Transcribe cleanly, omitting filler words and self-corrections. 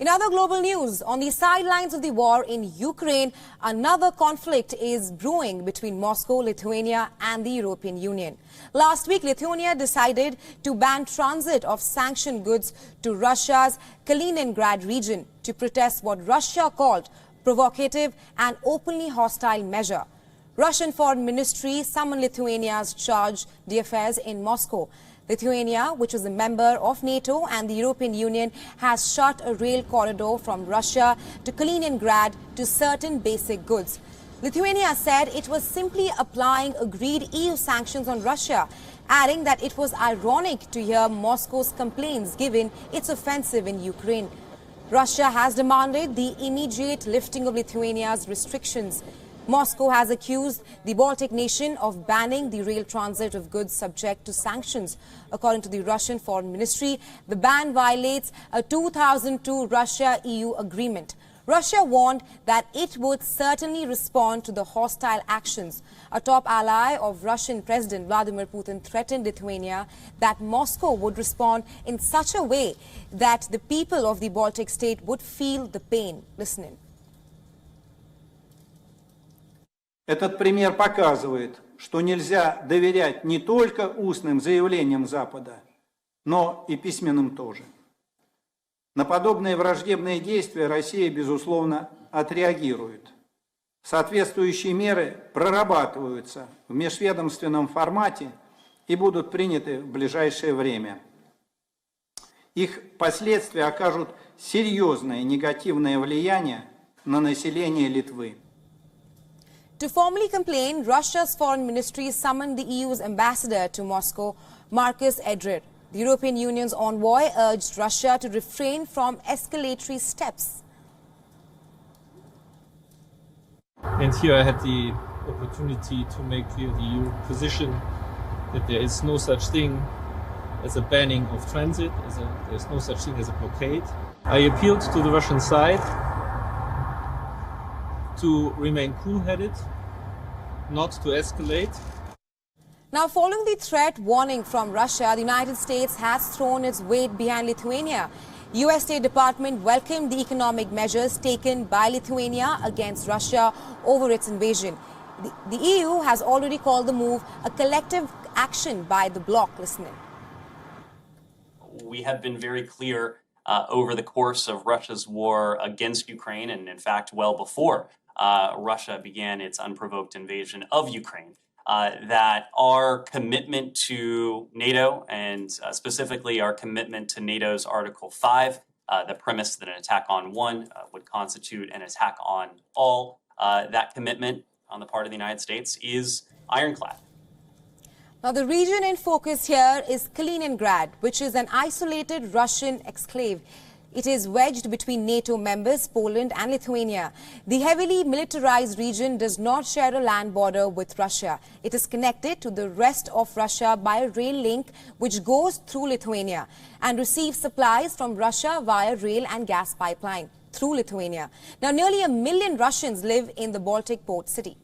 In other global news, on the sidelines of the war in Ukraine, another conflict is brewing between Moscow, Lithuania and the European Union. Last week, Lithuania decided to ban transit of sanctioned goods to Russia's Kaliningrad region to protest what Russia called provocative and openly hostile measure. Russian Foreign Ministry summoned Lithuania's charge d'affaires in Moscow. Lithuania, which is a member of NATO and the European Union, has shut a rail corridor from Russia to Kaliningrad to certain basic goods. Lithuania said it was simply applying agreed EU sanctions on Russia, adding that it was ironic to hear Moscow's complaints given its offensive in Ukraine. Russia has demanded the immediate lifting of Lithuania's restrictions. Moscow has accused the Baltic nation of banning the rail transit of goods subject to sanctions. According to the Russian Foreign Ministry, the ban violates a 2002 Russia-EU agreement. Russia warned that it would certainly respond to the hostile actions. A top ally of Russian President Vladimir Putin threatened Lithuania that Moscow would respond in such a way that the people of the Baltic state would feel the pain. Listen in. Этот пример показывает, что нельзя доверять не только устным заявлениям Запада, но и письменным тоже. На подобные враждебные действия Россия, безусловно, отреагирует. Соответствующие меры прорабатываются в межведомственном формате и будут приняты в ближайшее время. Их последствия окажут серьезное негативное влияние на население Литвы. To formally complain, Russia's foreign ministry summoned the EU's ambassador to Moscow, Markus Edrer. The European Union's envoy urged Russia to refrain from escalatory steps. And here I had the opportunity to make clear the EU position that there is no such thing as a banning of transit, there is no such thing as a blockade. I appealed to the Russian side to remain cool-headed, not to escalate. Now, following the threat warning from Russia, the United States has thrown its weight behind Lithuania. U.S. State Department welcomed the economic measures taken by Lithuania against Russia over its invasion. The EU has already called the move a collective action by the bloc. Listen in. We have been very clear over the course of Russia's war against Ukraine, and in fact, well before Russia began its unprovoked invasion of Ukraine, that our commitment to NATO and specifically our commitment to NATO's Article 5, the premise that an attack on one would constitute an attack on all, that commitment on the part of the United States is ironclad. Now, the region in focus here is Kaliningrad, which is an isolated Russian exclave. It is wedged between NATO members, Poland and Lithuania. The heavily militarized region does not share a land border with Russia. It is connected to the rest of Russia by a rail link which goes through Lithuania and receives supplies from Russia via rail and gas pipeline through Lithuania. Now, nearly 1 million Russians live in the Baltic port city.